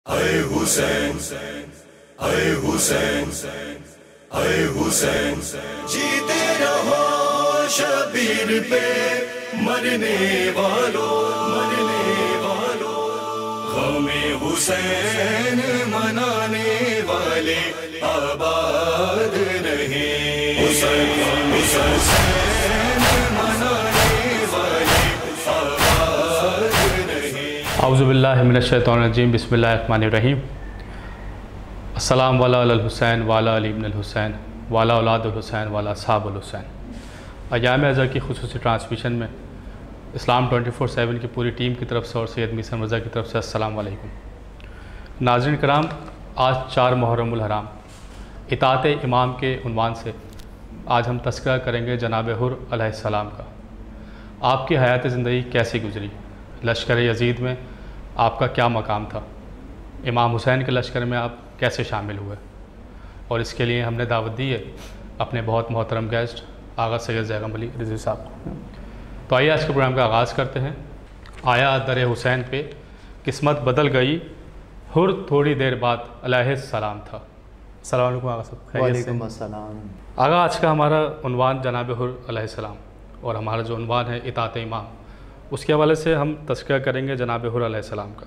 अय हुसैन, अय हुसैन, अय हुसैन, जीते रहो शबीर पे मरने वालों, मरने वालों। हमें हुसैन मनाने वाले आबाद रहे। हुसैन, हुसैन मनाने वाले आबाद रहे। औज़ुबिल्लाहि मिनश्शैतानिर्रजीम, बिस्मिल्लाहिर्रहमानिर्रहीम। अस्सलाम वाला अल हुसैन वाला अली इब्न हुसैन वाला औलाद हुसैन वाला साहब हुसैन। अयाम अज़हर की खुसूसी ट्रांसमिशन में इस्लाम 24/7 की पूरी टीम की तरफ से और सैयद मीसम रज़ा की तरफ से अस्सलाम वालेकुम। नाज़रीन कराम, आज 4 मुहर्रमुल हराम इताअत इमाम के उन्वान से आज हम तज़किरा करेंगे जनाब हुर अलैहिस्सलाम का। आपकी हयात ज़िंदगी कैसी गुजरी, लश्कर यज़ीद में आपका क्या मकाम था, इमाम हुसैन के लश्कर में आप कैसे शामिल हुए, और इसके लिए हमने दावत दी है अपने बहुत मोहतरम गेस्ट आगा सैयद ज़ैगम अली रिज़वी साहब को। तो आइए आज के प्रोग्राम का आगाज़ करते हैं। आया दर हुसैन पे किस्मत बदल गई, हुर थोड़ी देर बाद अलैहिस्सलाम था। अस्सलाम वालेकुम आगा साहब, खैरियत से? वालेकुम अस्सलाम। आगा, आज का हमारा उन्वान जनाब हुर अलैहिस्सलाम और हमारा जो उन्वान है इताअत इमाम, उसके हवाले से हम तज़किरा करेंगे जनाब हुर अलैहिस्सलाम का।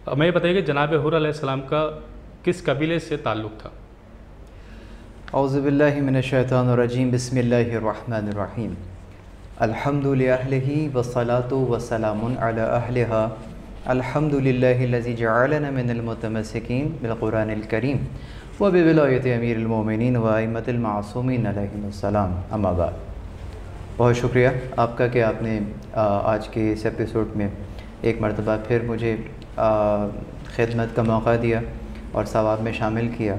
हमें ये बताइए कि जनाब हुर अलैहिस्सलाम का किस कबीले से ताल्लुक़ था? औज़ुबिल्लाहि मिनश्शैतानिर्रजीम, बिस्मिल्लाहिर्रहमानिर्रहीम। अल्हम्दुलिल्लाहि वस्सलातु वस्सलामुन अला अहलिहा, अल्हम्दुलिल्लाहिल्लज़ी जअलना मिनल मुतमस्सिकीन बिल कुरानिल करीम व बिविलायति अमीरिल मोमिनीन व अइम्मतिल मासूमीन अलैहिमुस्सलाम, अम्मा बाद। बहुत शुक्रिया आपका कि आपने आज के इस एपिसोड में एक मरतबा फिर मुझे खिदमत का मौका दिया और सवाब में शामिल किया।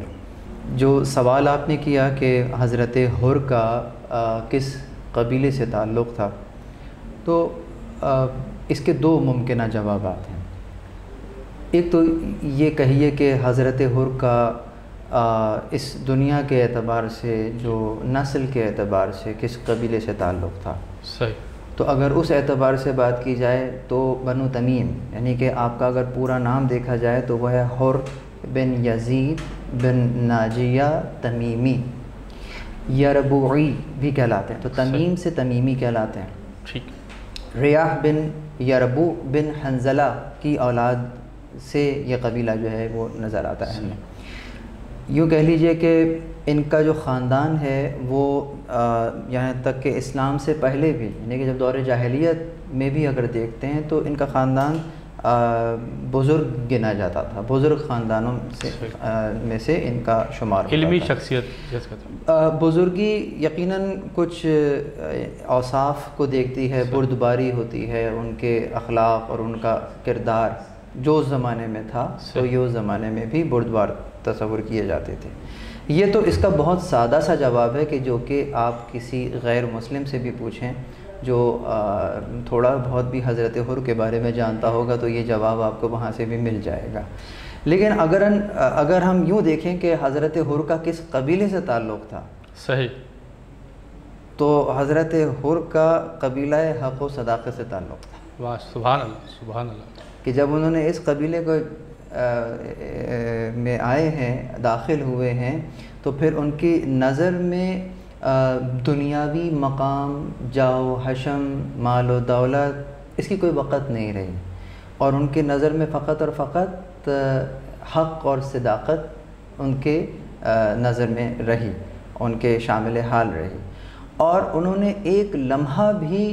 जो सवाल आपने किया कि हज़रत हुर का किस कबीले से ताल्लुक़ था, तो इसके 2 मुमकिन जवाबात हैं। एक तो ये कहिए कि हज़रत हुर का इस दुनिया के एतबार से, जो नस्ल के एतबार से किस कबीले से ताल्लुक़ था। सही। तो अगर उस एतबार से बात की जाए तो बनु तमीम, यानी कि आपका अगर पूरा नाम देखा जाए तो वह है हुर बिन यज़ीद बिन नाजिया तमीमी, यरबुई भी कहलाते हैं। तो तमीम से तमीमी कहलाते हैं। ठीक। रियाह बिन यरबु बिन हंजला की औलाद से ये कबीला जो है वो नज़र आता है हमें। यूँ कह लीजिए कि इनका जो ख़ानदान है वो यहाँ तक कि इस्लाम से पहले भी, यानी कि जब दौर जाहिलियत में भी अगर देखते हैं तो इनका ख़ानदान बुज़ुर्ग गिना जाता था। बुज़ुर्ग ख़ानदानों से में से इनका शुमार इल्मी शख्सियत बुज़ुर्गी यकीनन कुछ औसाफ़ को देखती है, बुर्दबारी होती है, उनके अखलाक और उनका किरदार जो उस ज़माने में था तो ये उस ज़माने में भी बुर्दबार तस्वुर किए जाते थे। ये तो इसका बहुत सादा सा जवाब है कि जो कि आप किसी गैर मुस्लिम से भी पूछें जो थोड़ा बहुत भी हज़रत हुर के बारे में जानता होगा तो ये जवाब आपको वहाँ से भी मिल जाएगा। लेकिन अगर हम यूँ देखें कि हज़रत हुर का किस कबीले से ताल्लुक़ था, सही, तो हज़रत हुर का कबीला हक़ व सदाक़त से ताल्लुक़ था। वाह, सुभान अल्लाह, सुभान अल्लाह। कि जब उन्होंने इस कबीले को में आए हैं, दाखिल हुए हैं, तो फिर उनकी नज़र में दुनियावी मकाम, जाओ हशम, माल व दौलत, इसकी कोई वक़्त नहीं रही, और उनके नज़र में फ़कत और फ़कत हक़ और सदाक़त उनके नज़र में रही, उनके शामिल हाल रही। और उन्होंने एक लम्हा भी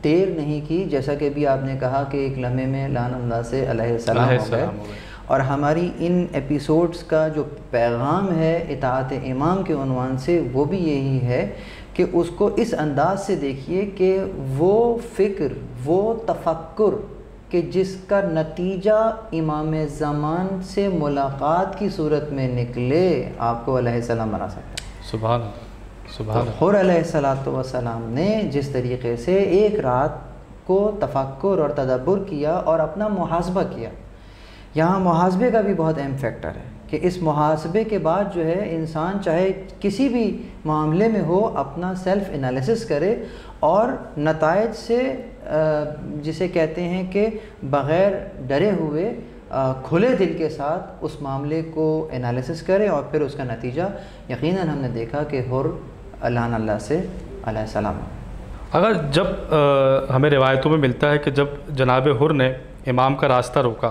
देर नहीं की, जैसा कि भी आपने कहा कि एक लम्हे में लानअल्लाह से अलैहिस्सलाम हो गए। और हमारी इन एपिसोड्स का जो पैगाम है इताअत इमाम के उन्वान से वो भी यही है कि उसको इस अंदाज़ से देखिए कि वो फ़िक्र, वो तफ़क्कुर कि जिसका नतीजा इमाम ज़मान से मुलाकात की सूरत में निकले, आपको अलैहिस्सलाम बना सकता है। सुभान अल्लाह, सुभान अल्लाह। हुर अलैहिस्सलातु वस्सलाम ने जिस तरीक़े से एक रात को तफ़क्कुर और तदब्बुर किया और अपना मुहासबा किया, यहाँ मुहासबे का भी बहुत अहम फैक्टर है कि इस मुहासबे के बाद जो है इंसान चाहे किसी भी मामले में हो अपना सेल्फ़ एनालिसिस करे और नताइज से जिसे कहते हैं कि बग़ैर डरे हुए खुले दिल के साथ उस मामले को एनालिसिस करें और फिर उसका नतीजा यकीनन हमने देखा कि हुर अल्लाह से अलैहिस्सलाम। अगर जब हमें रिवायतों में मिलता है कि जब जनाब हुर ने इमाम का रास्ता रोका,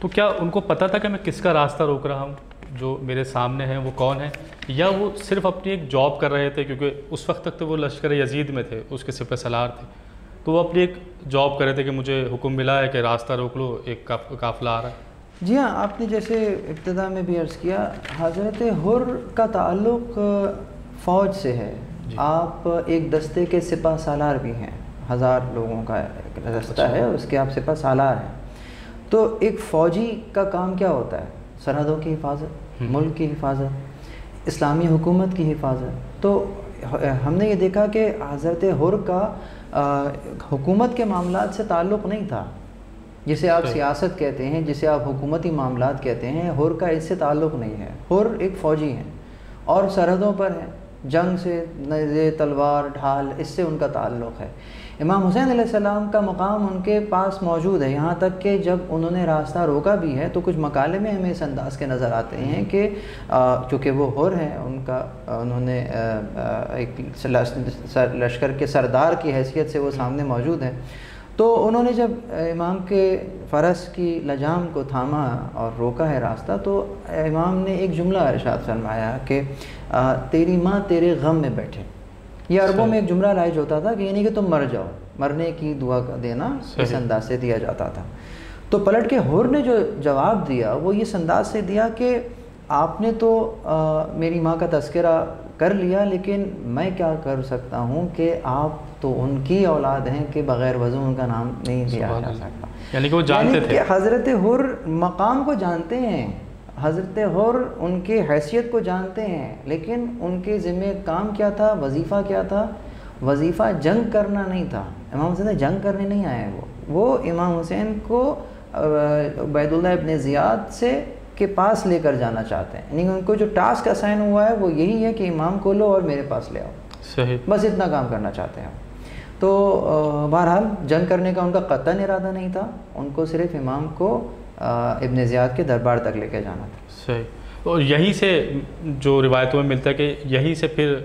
तो क्या उनको पता था कि मैं किसका रास्ता रोक रहा हूँ, जो मेरे सामने हैं वो कौन है, या वो सिर्फ अपनी एक जॉब कर रहे थे? क्योंकि उस वक्त तक तो वो लश्कर यजीद में थे, उसके सिपह सलार थे, तो वो अपनी एक जॉब कर रहे थे कि मुझे हुक्म मिला है कि रास्ता रोक लो, एक काफ़िला आ रहा है। जी हाँ, आपने जैसे इब्तिदा में भी अर्ज़ किया, हज़रत हुर का ताल्लुक़ फ़ौज से है। आप एक दस्ते के सिपह सालार भी हैं, 1000 लोगों का एक दस्ता है, उसके आप सिपह सालार हैं। तो एक फ़ौजी का काम क्या होता है? सरहदों की हिफाजत, मुल्क की हिफाजत, इस्लामी हुकूमत की हिफाजत। तो हमने ये देखा कि हज़रत हुर का हुकूमत के मामलात से ताल्लुक़ नहीं था, जिसे आप सियासत कहते हैं, जिसे आप हुकूमती मामलात कहते हैं, हुर का इससे ताल्लुक़ नहीं है। हुर एक फ़ौजी हैं और सरहदों पर हैं, जंग से, नेज़े, तलवार, ढाल, इससे उनका ताल्लुक़ है। इमाम हुसैन अलैहिस्सलाम का मकाम उनके पास मौजूद है, यहाँ तक कि जब उन्होंने रास्ता रोका भी है तो कुछ मकाले में हमें इस अंदाज़ के नज़र आते हैं कि चूँकि वो हुर हैं, उन्होंने एक लश्कर के सरदार की हैसियत से वो सामने मौजूद हैं। तो उन्होंने जब इमाम के फ़रस की लजाम को थामा और रोका है रास्ता, तो इमाम ने एक जुमला इरशाद फरमाया कि तेरी माँ तेरे गम में बैठे। ये अरबों में एक जुमला राइज होता था कि यानी कि तुम मर जाओ, मरने की दुआ देना इस अंदाज से दिया जाता था। तो पलट के हुर ने जो जवाब दिया वो इस अंदाज से दिया कि आपने तो मेरी माँ का तज़किरा कर लिया, लेकिन मैं क्या कर सकता हूँ कि आप तो उनकी औलाद हैं कि बग़ैर वज़ू उनका नाम नहीं लिया जा सकता। यानी कि वो जानते थे, हज़रत हुर मकाम को जानते हैं, हज़रत हुर उनके हैसियत को जानते हैं, लेकिन उनके ज़िम्मे काम क्या था, वजीफ़ा क्या था? वजीफ़ा जंग करना नहीं था। इमाम हुसैन जंग करने नहीं आए, वो इमाम हुसैन को उबैदुल्लाह इब्न ज़ियाद से के पास लेकर जाना चाहते हैं। यानी उनको जो टास्क असाइन हुआ है वो यही है कि इमाम को लो और मेरे पास ले आओ, सही, बस इतना काम करना चाहते हैं। तो बहरहाल जंग करने का उनका कतई इरादा नहीं था, उनको सिर्फ इमाम को इब्न ज़ियाद के दरबार तक लेके जाना था। सही। और यहीं से जो रिवायतों में मिलता है कि यहीं से फिर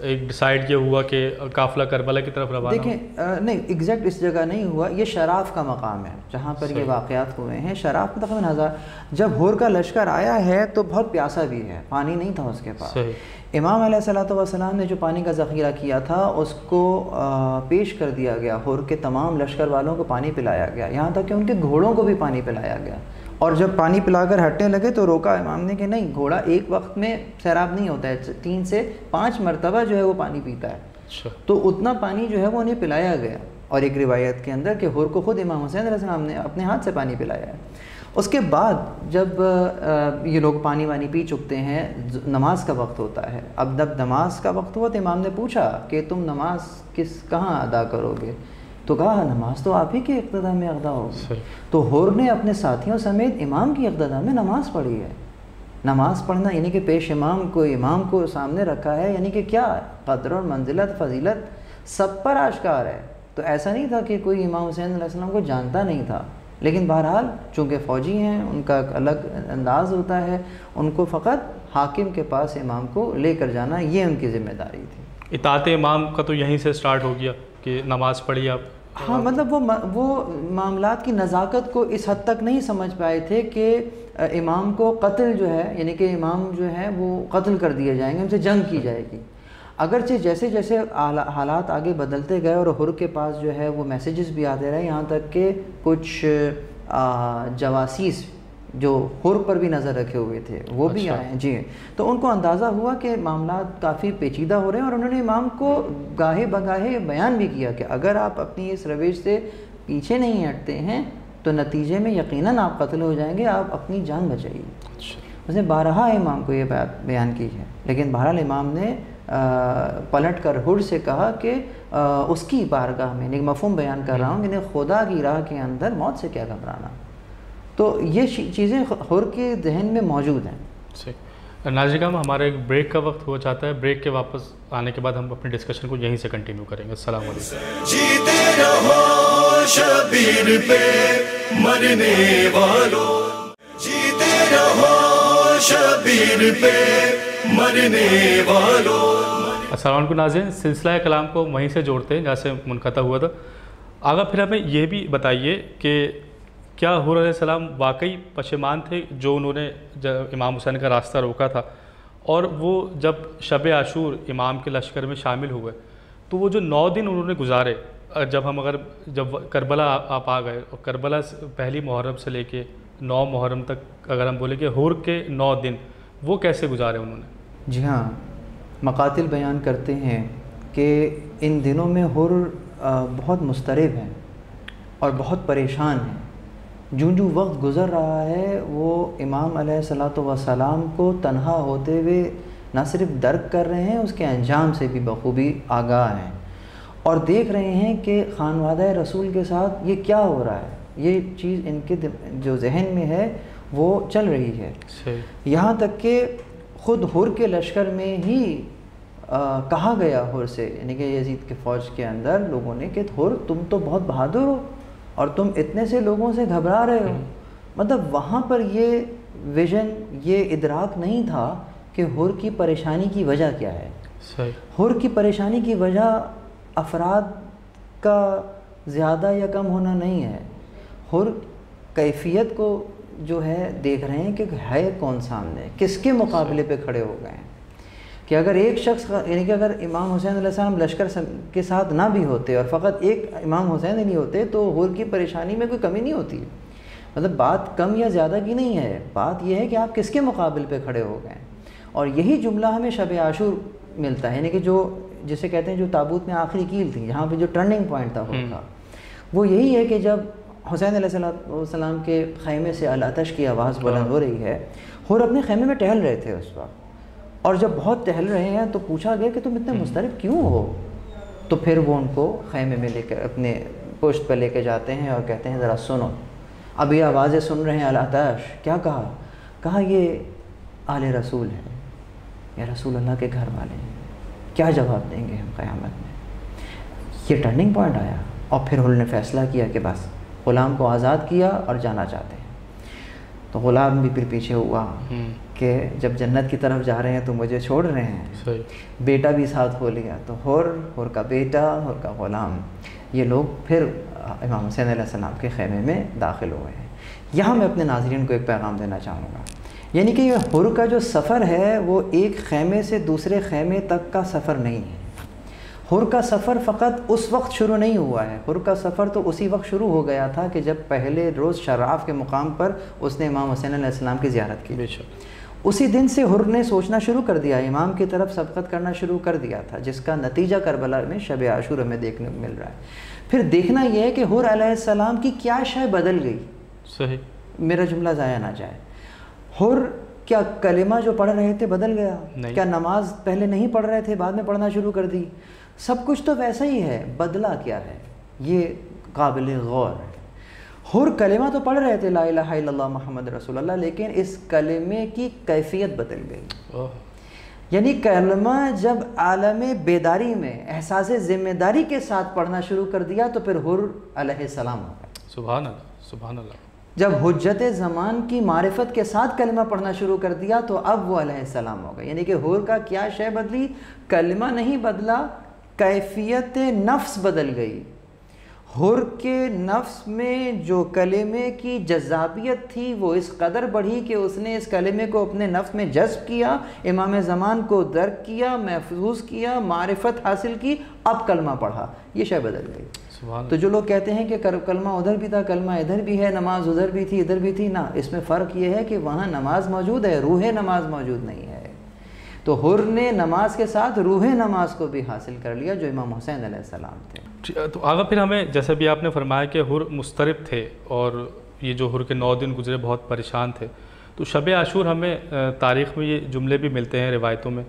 एक डिसाइड ये हुआ कि काफ़िला करबला की तरफ रवाना। देखें, नहीं एग्जैक्ट इस जगह नहीं हुआ, ये शराफ का मकाम है जहाँ पर ये वाक़यात हुए हैं। शराफ में तकरीबन 1000, जब हुर का लश्कर आया है तो बहुत प्यासा भी है, पानी नहीं था उसके पास। इमाम अलैहिस्सलातु वस्सलाम ने जो पानी का ज़ख़ीरा किया था उसको पेश कर दिया गया, हुर के तमाम लश्कर वालों को पानी पिलाया गया, यहाँ तक कि उनके घोड़ों को भी पानी पिलाया गया। और जब पानी पिलाकर हटने लगे तो रोका इमाम ने कि नहीं, घोड़ा एक वक्त में सैराब नहीं होता है, 3 से 5 मरतबा जो है वो पानी पीता है। तो उतना पानी जो है वो उन्हें पिलाया गया। और एक रिवायत के अंदर कि हुर को ख़ुद इमाम हुसैन अलैहिस्सलाम ने अपने हाथ से पानी पिलाया है। उसके बाद जब ये लोग पानी वानी पी चुकते हैं, नमाज का वक्त होता है। अब जब नमाज का वक्त हुआ तो इमाम ने पूछा कि तुम नमाज कहाँ अदा करोगे? तो कहा नमाज तो आप ही के इक़्तिदा में अदा होगी। तो हुर ने अपने साथियों समेत इमाम की इक़्तिदा में नमाज़ पढ़ी है। नमाज़ पढ़ना यानी कि पेश इमाम को सामने रखा है, यानी कि क्या क़द्र और मंजिलत फ़जीलत सब पर आश्कार है। तो ऐसा नहीं था कि कोई इमाम हुसैन अलैहिस्सलाम को जानता नहीं था, लेकिन बहरहाल चूँकि फ़ौजी हैं उनका अलग अंदाज़ होता है, उनको फ़कत हाकिम के पास इमाम को लेकर जाना ये उनकी ज़िम्मेदारी थी। इताअत इमाम का तो यहीं से स्टार्ट हो गया कि नमाज़ पढ़ी आप। हाँ, मतलब वो मामलात की नज़ाकत को इस हद तक नहीं समझ पाए थे कि इमाम को कत्ल जो है, यानी कि इमाम जो है वो कत्ल कर दिए जाएंगे, उनसे जंग की जाएगी। अगरचे जैसे जैसे हालात आगे बदलते गए और हुर के पास जो है वो मैसेजेस भी आते रहे, यहाँ तक कि कुछ जवासीस जो हुर पर भी नज़र रखे हुए थे वो भी आए जी। तो उनको अंदाज़ा हुआ कि मामलात काफ़ी पेचीदा हो रहे हैं और उन्होंने इमाम को गाहे बगाहे बयान भी किया कि अगर आप अपनी इस रविश से पीछे नहीं हटते हैं तो नतीजे में यकीनन आप कत्ल हो जाएंगे, आप अपनी जान बचाइए। उसने 12 इमाम को ये बात बयान की है, लेकिन बहरहाल इमाम ने पलट कर हुर से कहा कि उसकी बारगाह में, एक मफ़हूम बयान कर रहा हूँ कि खुदा की राह के अंदर मौत से क्या घबराना। तो ये चीज़ें हुर के जहन में मौजूद हैं। नाज़रीन, हमारा एक ब्रेक का वक्त हो जाता है। ब्रेक के वापस आने के बाद हम अपने डिस्कशन को यहीं से कंटिन्यू करेंगे। अस्सलाम वालेकुम। जीते रहो शबीर पे मरने वालों, जीते रहो शबीर पे मरने वालों। अस्सलाम वालेकुम नाज़रीन, सिलसिला कलाम को वहीं से जोड़ते हैं जहाँ से मुनक़ता हुआ था। आगे फिर हमें ये भी बताइए कि क्या हुर अलैहिस्सलाम वाकई पशेमान थे जो उन्होंने जब इमाम हुसैन का रास्ता रोका था, और वो जब शब आशूर इमाम के लश्कर में शामिल हुए तो वो जो 9 दिन उन्होंने गुजारे, जब करबला आप आ गए, और करबला पहली मुहर्रम से लेके 9 मुहर्रम तक अगर हम बोले कि हुर के 9 दिन वो कैसे गुजारे उन्होंने? जी हाँ, मकातिल बयान करते हैं कि इन दिनों में हुर बहुत मुस्तरब हैं और बहुत परेशान हैं। जो वक्त गुज़र रहा है वो इमाम अलैहिस्सलातु वस्सलाम को तन्हा होते हुए न सिर्फ दर्क कर रहे हैं, उसके अंजाम से भी बखूबी आगाह हैं और देख रहे हैं कि खानवादा रसूल के साथ ये क्या हो रहा है। ये चीज़ इनके जो जहन में है वो चल रही है। यहाँ तक कि ख़ुद हुर के लश्कर में ही कहा गया हुर से, यानी कि यजीद के फ़ौज के अंदर लोगों ने कि हुर तुम तो बहुत बहादुर हो और तुम इतने से लोगों से घबरा रहे हो। मतलब वहाँ पर ये विज़न, ये इदराक नहीं था कि हुर की परेशानी की वजह क्या है। सही। हुर की परेशानी की वजह अफराद का ज़्यादा या कम होना नहीं है। हुर कैफियत को जो है देख रहे हैं कि है कौन सामने, किसके मुकाबले पे खड़े हो गए हैं। कि अगर एक शख्स, यानी कि अगर इमाम हुसैन अलैहिस्सलाम लश्कर के साथ ना भी होते और फ़कत एक इमाम हुसैन ही नहीं होते तो हुर की परेशानी में कोई कमी नहीं होती। मतलब बात कम या ज़्यादा की नहीं है, बात यह है कि आप किसके मुकाबले पे खड़े हो गए। और यही जुमला हमें शब आशूर मिलता है, यानी कि जो जिसे कहते हैं जो ताबूत में आखिरी कील थी, जहाँ पर जो टर्निंग पॉइंट था हुर का, वो यही है कि जब हुसैन अलैहिस्सलाम के खैमे से अल-आतश की आवाज़ बुलंद हो रही है। हुर अपने खैमे में टहल रहे थे उस वक्त, और जब बहुत टहल रहे हैं तो पूछा गया कि तुम इतने मुस्तरब क्यों हो। तो फिर वो उनको खैमे में लेकर अपने पुश्त पर लेके जाते हैं और कहते हैं ज़रा सुनो। अब ये आवाज़ें सुन रहे हैं अल-आतश, क्या कहा ये आले रसूल है, या रसूल अल्लाह के घर वाले हैं, क्या जवाब देंगे हम क़यामत में। ये टर्निंग पॉइंट आया और फिर उन्होंने फ़ैसला किया कि बस ग़ुलाम को आज़ाद किया और जाना चाहते हैं। तो ग़ुलाम भी फिर पीछे हुआ कि जब जन्नत की तरफ जा रहे हैं तो मुझे छोड़ रहे हैं। सही। बेटा भी साथ हो लिया, तो हुर का बेटा, हुर का ग़ुलाम, ये लोग फिर इमाम हुसैन अलैहिस्सलाम के खैमे में दाखिल हुए हैं। यहाँ मैं अपने नाज़रीन को एक पैगाम देना चाहूँगा, यानी कि ये हुर का जो सफ़र है वो एक खैमे से दूसरे खैमे तक का सफ़र नहीं है। हुर का सफ़र फ़कत उस वक्त शुरू नहीं हुआ है, हुर का सफ़र तो उसी वक्त शुरू हो गया था कि जब पहले रोज़ शराफ़ के मुकाम पर उसने इमाम हुसैन अलैहिस्सलाम की ज़ियारत की। उसी दिन से हुर ने सोचना शुरू कर दिया, इमाम की तरफ सबकत करना शुरू कर दिया था, जिसका नतीजा करबला में शब आशूर हमें देखने को मिल रहा है। फिर देखना यह है कि हुर अलैहिस्सलाम की क्या शय बदल गई। सही। मेरा जुमला ज़ाया ना जाए। हुर क्या कलिमा जो पढ़ रहे थे बदल गया? क्या नमाज पहले नहीं पढ़ रहे थे बाद में पढ़ना शुरू कर दी? सब कुछ तो वैसा ही है, बदला क्या है ये काबिल गौर है। हुर कलिमा तो पढ़ रहे थे ला इलाहा इल्लल्लाह मुहम्मद रसूलुल्लाह, लेकिन इस कलिमे की कैफियत बदल गई। यानी कलिमा जब आलमे बेदारी में एहसास ज़िम्मेदारी के साथ पढ़ना शुरू कर दिया तो फिर हुर अलैहिस्सलाम हो गए। सुभान अल्लाह, सुभान अल्लाह। जब हुज्जत ज़मान की मारिफत के साथ कलिमा पढ़ना शुरू कर दिया तो अब वो अलैहिस्सलाम हो गए। यानी कि हुर का क्या शय बदली? कलिमा नहीं बदला, कैफियत नफ्स बदल गई। हुर के नफ्स में जो कलिमे की जज़ाबियत थी वो इस कदर बढ़ी कि उसने इस कलिमे को अपने नफ्स में जज़्ब किया, इमाम ज़मान को दर्क किया, महफूज किया, मारिफत हासिल की, अब कलमा पढ़ा, ये शय बदल गई। तो जो लोग कहते हैं कि कलमा उधर भी था, कलमा इधर भी है, नमाज उधर भी थी इधर भी थी, ना, इसमें फ़र्क ये है कि वहाँ नमाज मौजूद है, रूह नमाज मौजूद नहीं है। तो हुर ने नमाज के साथ रूह नमाज को भी हासिल कर लिया जो इमाम हुसैन अलैहिस्सलाम थे। तो आगे फिर हमें, जैसे भी आपने फरमाया कि हुर मुस्तरब थे और ये जो हुर के 9 दिन गुजरे बहुत परेशान थे, तो शब आशूर हमें तारीख़ में ये जुमले भी मिलते हैं रिवायतों में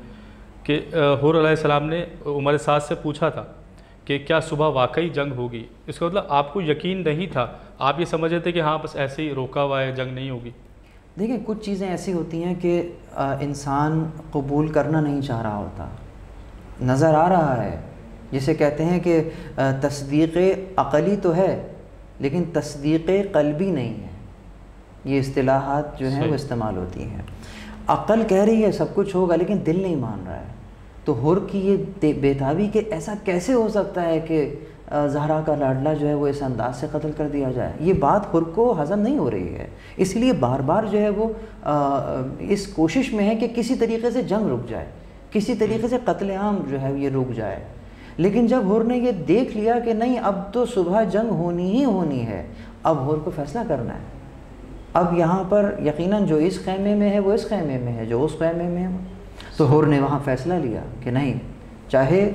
कि हुर अलैहिस्सलाम ने उमर साद से पूछा था कि क्या सुबह वाकई जंग होगी। इसका मतलब आपको यकीन नहीं था, आप ये समझ रहे थे कि हाँ बस ऐसे ही रोका हुआ है, जंग नहीं होगी। देखिए, कुछ चीज़ें ऐसी होती हैं कि इंसान कबूल करना नहीं चाह रहा होता, नज़र आ रहा है, जिसे कहते हैं कि तस्दीक़ अक़ली तो है लेकिन तस्दीक़ क़ल्बी नहीं है। ये इस्तिलाहात जो हैं वो इस्तेमाल होती हैं। अक़ल कह रही है सब कुछ होगा, लेकिन दिल नहीं मान रहा है। तो हुर की ये बेताबी कि ऐसा कैसे हो सकता है कि ज़हरा का लाडला जो है वो इस अंदाज से कत्ल कर दिया जाए, ये बात हुर को हज़म नहीं हो रही है। इसलिए बार बार जो है वो इस कोशिश में है कि किसी तरीके से जंग रुक जाए, किसी तरीके से कत्लेआम जो है ये रुक जाए। लेकिन जब हुर ने ये देख लिया कि नहीं, अब तो सुबह जंग होनी ही होनी है, अब हुर को फ़ैसला करना है। अब यहाँ पर यकीनन जो इस खैमे में है वो इस खैमे में है, जो उस खैमे में है। तो हुर ने वहाँ फ़ैसला लिया कि नहीं, चाहे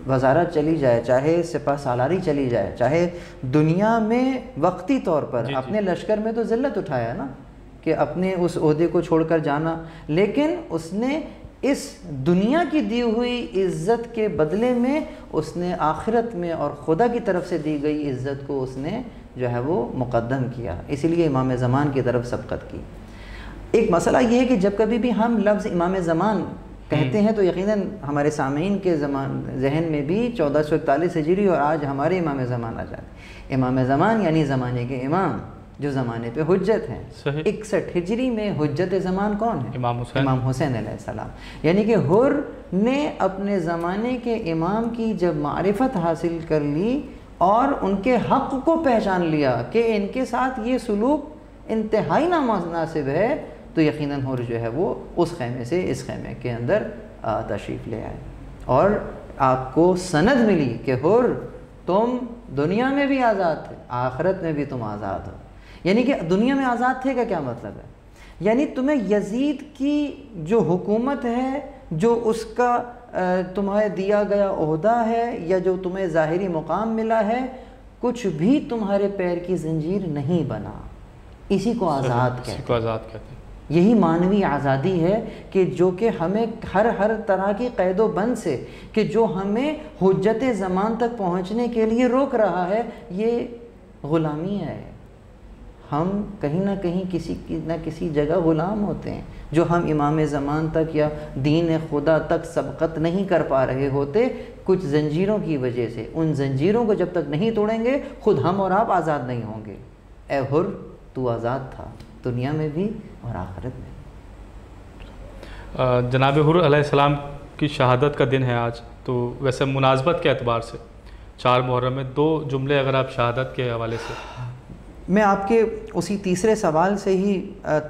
वजारत चली जाए, चाहे सिपह सालारी चली जाए, चाहे दुनिया में वक्ती तौर पर अपने लश्कर में तो ज़िल्लत उठाया ना कि अपने उस ओहदे को छोड़कर जाना, लेकिन उसने इस दुनिया की दी हुई इज़्ज़त के बदले में उसने आखिरत में और खुदा की तरफ से दी गई इज़्ज़त को उसने जो है वो मुक़द्दम किया। इसीलिए इमाम ज़मान की तरफ सबक़त की। एक मसला ये है कि जब कभी भी हम लफ्ज़ इमाम ज़मान कहते हैं तो यकीनन हमारे सामीन के जहन में भी 1441 हिजरी और आज हमारे इमाम ज़मान आ जाते हैं। इमाम ज़मान यानी ज़माने के इमाम, जो ज़माने पे हुज्जत हैं। 61 हिजरी में हुज्जत ज़मान कौन है? इमाम हुसैन अलैहिस्सलाम। यानी कि हुर ने अपने ज़माने के इमाम की जब मारिफत हासिल कर ली और उनके हक़ को पहचान लिया कि इनके साथ ये सलूक इंतहाई नामुनासिब है, तो यकीनन हुर जो है वो उस खैमे से इस खैमे के अंदर तशरीफ़ ले आए और आपको सनद मिली कि हुर तुम दुनिया में भी आज़ाद थे, आखिरत में भी तुम आज़ाद हो। यानी कि दुनिया में आज़ाद थे का क्या मतलब है? यानी तुम्हें यजीद की जो हुकूमत है, जो उसका तुम्हें दिया गया ओहदा है या जो तुम्हें ज़ाहिरी मुकाम मिला है, कुछ भी तुम्हारे पैर की ज़ंजीर नहीं बना। इसी को आज़ाद कहते हैं। यही मानवी आज़ादी है कि जो कि हमें हर तरह की क़ैदो बंद से, कि जो हमें हुज्जत ज़मान तक पहुँचने के लिए रोक रहा है, ये ग़ुलामी है। हम कहीं ना कहीं किसी जगह ग़ुलाम होते हैं। जो हम इमाम ज़मान तक या दीन खुदा तक सबक़त नहीं कर पा रहे होते कुछ ज़ंजीरों की वजह से, उन ज़ंजीरों को जब तक नहीं तोड़ेंगे खुद हम और आप आज़ाद नहीं होंगे। ए हुर, तू आज़ाद था दुनिया में भी और आखिरत में। जनाब हुर अलैहिस्सलाम की शहादत का दिन है आज, तो वैसे मुनासबत के एतबार से 4 मुहर्रम में 2 जुमले अगर आप शहादत के हवाले से। मैं आपके उसी तीसरे सवाल से ही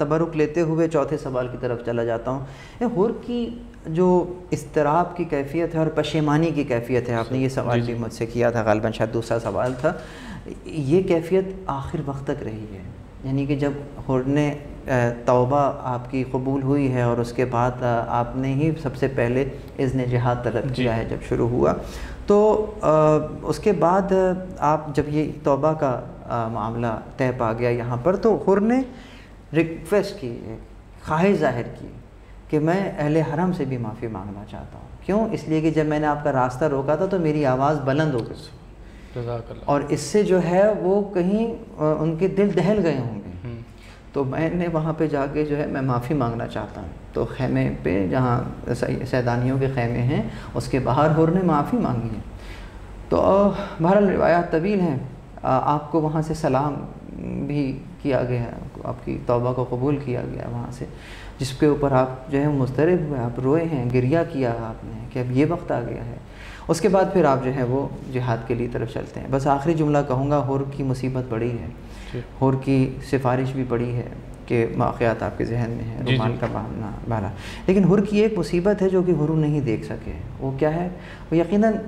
तबरुक लेते हुए चौथे सवाल की तरफ चला जाता हूँ। हुर की जो इस्तराब की कैफियत है और पशेमानी की कैफियत है, आपने ये सवाल भी मुझसे किया था, गालिबन शायद दूसरा सवाल था, ये कैफियत आखिर वक्त तक रही है। यानी कि जब हुर ने तौबा आपकी कबूल हुई है और उसके बाद आपने ही सबसे पहले इज़्न जिहाद तलब किया है जब शुरू हुआ, तो उसके बाद आप जब ये तौबा का मामला तय पा गया यहाँ पर, तो हुर ने रिक्वेस्ट की, ख्वाहिश ज़ाहिर की कि मैं अहले हरम से भी माफ़ी मांगना चाहता हूँ। क्यों? इसलिए कि जब मैंने आपका रास्ता रोका था तो मेरी आवाज़ बुलंद हो गई और इससे जो है वो कहीं उनके दिल दहल गए होंगे। तो मैंने वहाँ पे जाके जो है मैं माफ़ी मांगना चाहता हूँ। तो खैमे पे जहाँ सैदानियों के खैमे हैं उसके बाहर हुर ने माफ़ी मांगी है। तो बहरहाल रिवायात तवील हैं, आपको वहाँ से सलाम भी किया गया, आपकी तौबा को कबूल किया गया वहाँ से, जिसके ऊपर आप जो है मुस्तरब हुए, आप रोए हैं, गिरिया किया आपने कि अब ये वक्त आ गया है। उसके बाद फिर आप जो है वो जिहाद के लिए तरफ चलते हैं। बस आखिरी जुमला कहूँगा, हुर की मुसीबत बड़ी है, हुर की सिफारिश भी बड़ी है कि वाक़यात आपके जहन में है, रुमान का बहाना बाला। लेकिन हुर की एक मुसीबत है जो कि हुर नहीं देख सके। वो क्या है? वो यकीनन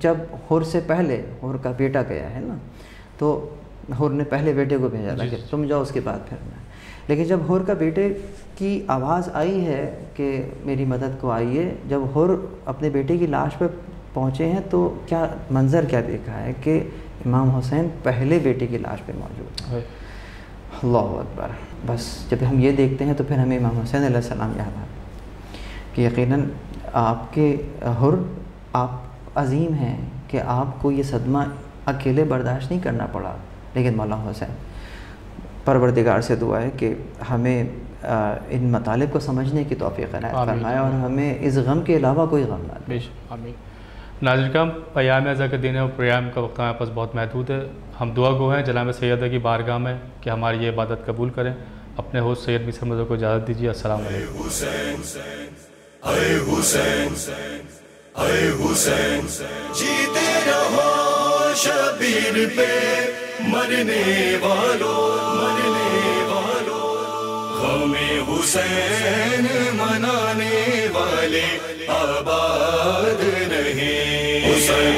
जब हुर से पहले हुर का बेटा गया है ना, तो हुर ने पहले बेटे को भेजा था कि तुम जाओ, उसके बाद फिर मैं। लेकिन जब हुर का बेटे की आवाज़ आई है कि मेरी मदद को आइए, जब हुर अपने बेटे की लाश पर पहुँचे हैं तो क्या मंज़र क्या देखा है कि इमाम हुसैन पहले बेटे की लाश पे मौजूद है। अल्लाहु अकबर। बस जब हम ये देखते हैं तो फिर हमें इमाम हुसैन अलैहिस्सलाम याद आता है कि यकीनन आपके हुर, आप अजीम हैं कि आपको ये सदमा अकेले बर्दाश्त नहीं करना पड़ा। लेकिन मौला हुसैन, परवरदिगार से दुआ है कि हमें इन मतालिब को समझने की तौफीक इनायत फरमाए और हमें इस गम के अलावा कोई गम ना दे। आमीन। नाज़रीन का अयाम अज़ा के दिन है और प्रोग्राम का वक्त हमारे पास बहुत महदूद है। हम दुआ गो हैं जनाब सैयदा की बारगाह में कि हमारी ये इबादत कबूल करें। अपने होस्ट सैयद मिसर मज़हर को इजाज़त दीजिए। अस्सलाम वालेकुम। जीते रहो शबीर पे मरने वालों, हमें हुसैन मनाने वाले आबाद रहे। हुसैन